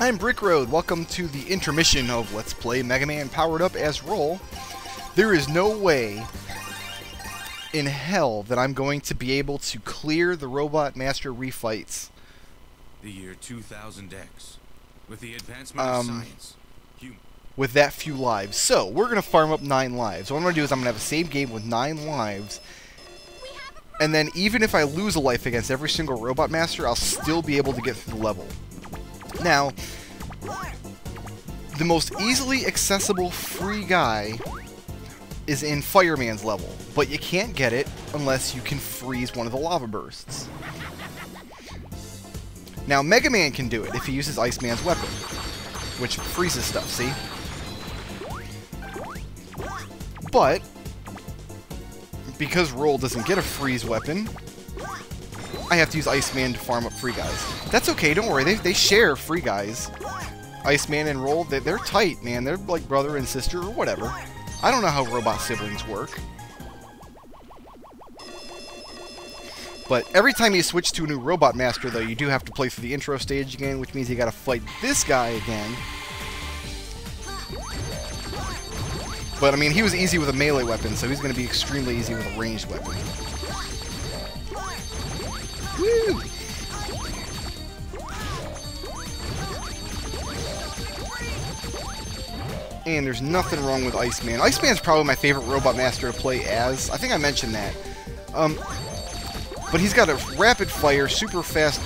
I'm Brickroad. Welcome to the intermission of Let's Play Mega Man powered up as Roll. There is no way in hell that I'm going to be able to clear the Robot Master refights. The year 2000X. With the advancement of science. With that few lives. So, we're going to farm up 9 lives. What I'm going to do is I'm going to have a save game with 9 lives. And then even if I lose a life against every single Robot Master, I'll still be able to get through the level. Now, the most easily accessible free guy is in Fireman's level, but you can't get it unless you can freeze one of the lava bursts. Now, Mega Man can do it if he uses Iceman's weapon, which freezes stuff, see? But, because Roll doesn't get a freeze weapon, I have to use Iceman to farm up free guys. That's okay, don't worry, they share free guys. Iceman and Roll, they're tight, man. They're like brother and sister or whatever. I don't know how robot siblings work. But every time you switch to a new Robot Master, though, you do have to play through the intro stage again, which means you gotta fight this guy again. But, I mean, he was easy with a melee weapon, so he's gonna be extremely easy with a ranged weapon. Woo! And there's nothing wrong with Iceman. Iceman's probably my favorite Robot Master to play as. I think I mentioned that. But he's got a rapid fire, super fast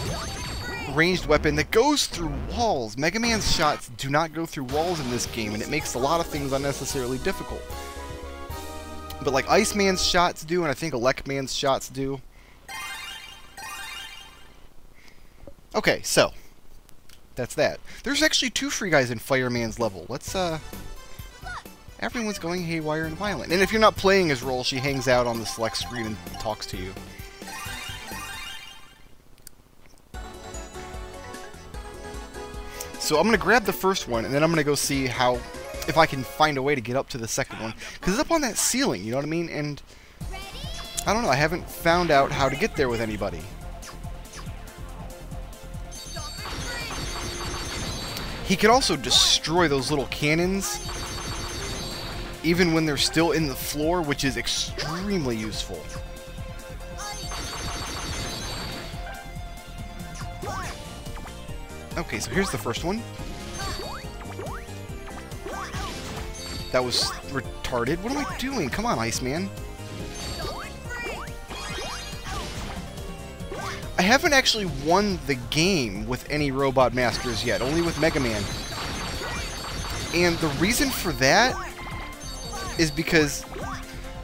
ranged weapon that goes through walls. Mega Man's shots do not go through walls in this game, and it makes a lot of things unnecessarily difficult. But like Iceman's shots do, and I think Elecman's shots do. Okay, so that's that. There's actually 2 free guys in Fireman's level. Let's everyone's going haywire and violent. And if you're not playing as Roll, she hangs out on the select screen and talks to you. So I'm going to grab the first one, and then I'm going to go see if I can find a way to get up to the second one. Because it's up on that ceiling, you know what I mean? And I don't know, I haven't found out how to get there with anybody. He can also destroy those little cannons, even when they're still in the floor, which is extremely useful. Okay, so here's the first one. That was retarded. What am I doing? Come on, Iceman. I haven't actually won the game with any Robot Masters yet, only with Mega Man. And the reason for that is because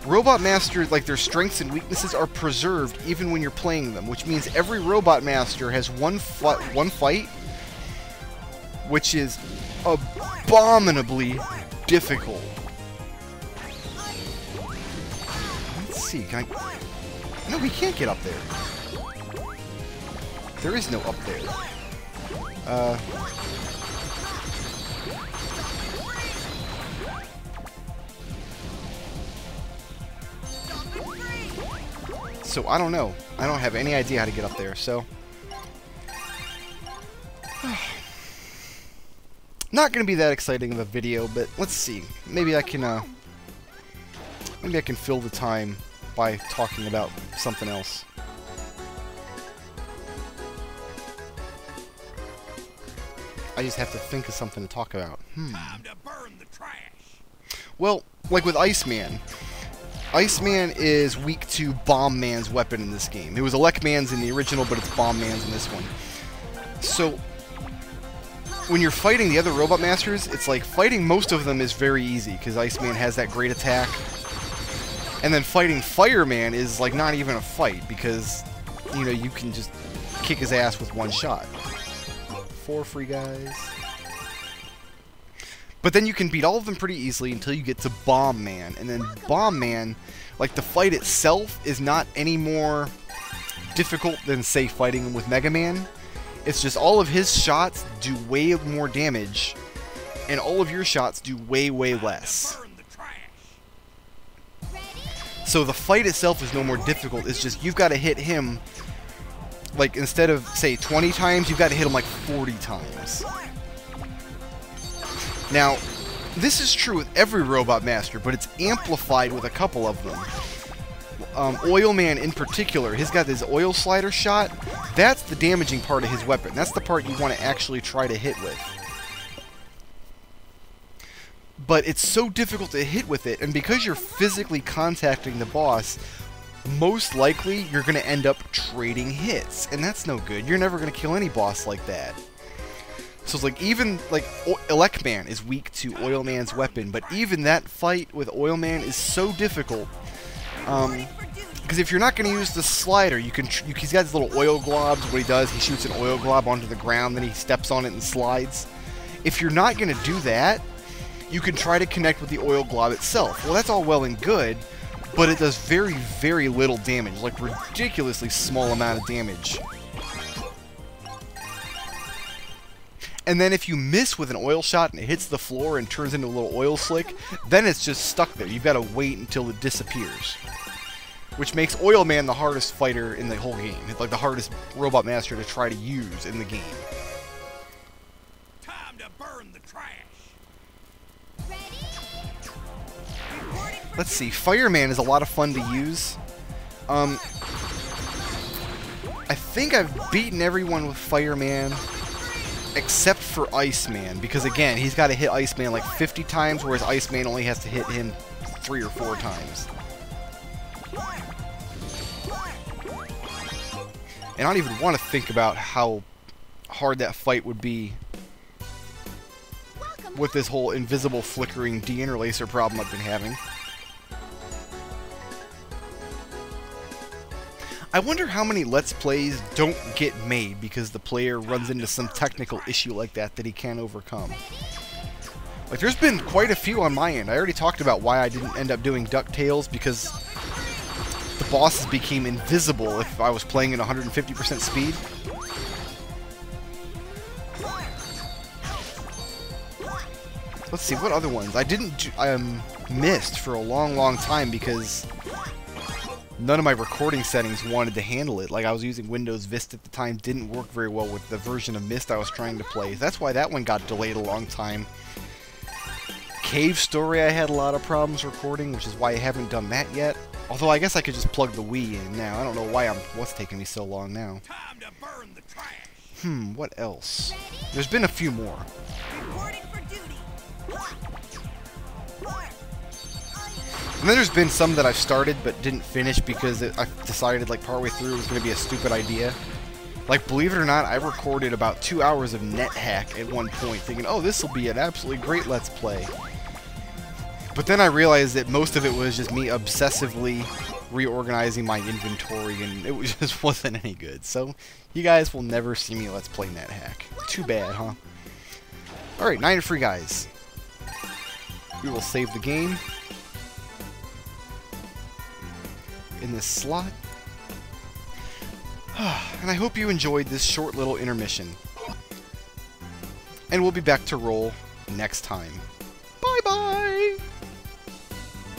Robot Masters, like their strengths and weaknesses, are preserved even when you're playing them, which means every Robot Master has one fight, which is abominably difficult. Let's see, can I... No, we can't get up there. There is no up there. So I don't know. I don't have any idea how to get up there, so... Not gonna be that exciting of a video, but let's see. Maybe I can fill the time by talking about something else. I just have to think of something to talk about. Time to burn the trash. Well, like with Iceman. Iceman is weak to Bomb Man's weapon in this game. It was Elecman's in the original, but it's Bomb Man's in this one. So, when you're fighting the other Robot Masters, it's like fighting most of them is very easy, because Iceman has that great attack. And then fighting Fireman is like not even a fight, because, you know, you can just kick his ass with one shot. 4 free guys. But then you can beat all of them pretty easily until you get to Bomb Man. And then Bomb Man, like the fight itself, is not any more difficult than, say, fighting him with Mega Man. It's just all of his shots do way more damage, and all of your shots do way, way less. So the fight itself is no more difficult. It's just you've got to hit him like, instead of, say, 20 times, you've got to hit him like 40 times. Now, this is true with every Robot Master, but it's amplified with a couple of them. Oil Man in particular, he's got this oil slider shot. That's the damaging part of his weapon. That's the part you want to actually try to hit with. But it's so difficult to hit with it, and because you're physically contacting the boss, most likely you're going to end up trading hits, and that's no good. You're never going to kill any boss like that. So it's like, even like Elect Man is weak to Oil Man's weapon, but even that fight with Oil Man is so difficult. Because if you're not going to use the slider, he's got these little oil globs. What he does, he shoots an oil glob onto the ground, then he steps on it and slides. If you're not going to do that, you can try to connect with the oil glob itself. Well, that's all well and good, but it does very, very little damage, like ridiculously small amount of damage. And then if you miss with an oil shot and it hits the floor and turns into a little oil slick, then it's just stuck there. You've got to wait until it disappears. Which makes Oil Man the hardest fighter in the whole game. It's like the hardest Robot Master to try to use in the game. Time to burn the trash. Let's see, Fireman is a lot of fun to use. I think I've beaten everyone with Fireman except for Iceman, because again, he's got to hit Iceman like 50 times, whereas Iceman only has to hit him 3 or 4 times. And I don't even want to think about how hard that fight would be with this whole invisible flickering de-interlacer problem I've been having. I wonder how many Let's Plays don't get made because the player runs into some technical issue like that he can't overcome. Like, there's been quite a few on my end. I already talked about why I didn't end up doing DuckTales, because the bosses became invisible if I was playing at 150% speed. Let's see, what other ones? I missed for a long, long time because none of my recording settings wanted to handle it. Like, I was using Windows Vista at the time, didn't work very well with the version of Myst I was trying to play. That's why that one got delayed a long time. Cave Story I had a lot of problems recording, which is why I haven't done that yet. Although I guess I could just plug the Wii in now. I don't know what's taking me so long now. Time to burn the trash. What else? There's been a few more. And then there's been some that I've started but didn't finish because I decided like partway through it was going to be a stupid idea. Like, believe it or not, I recorded about 2 hours of NetHack at one point thinking, oh, this will be an absolutely great Let's Play. But then I realized that most of it was just me obsessively reorganizing my inventory, and it just wasn't any good. So, you guys will never see me Let's Play NetHack. Too bad, huh? Alright, 9 free guys. We will save the game in this slot. And I hope you enjoyed this short little intermission. And we'll be back to roll next time. Bye-bye!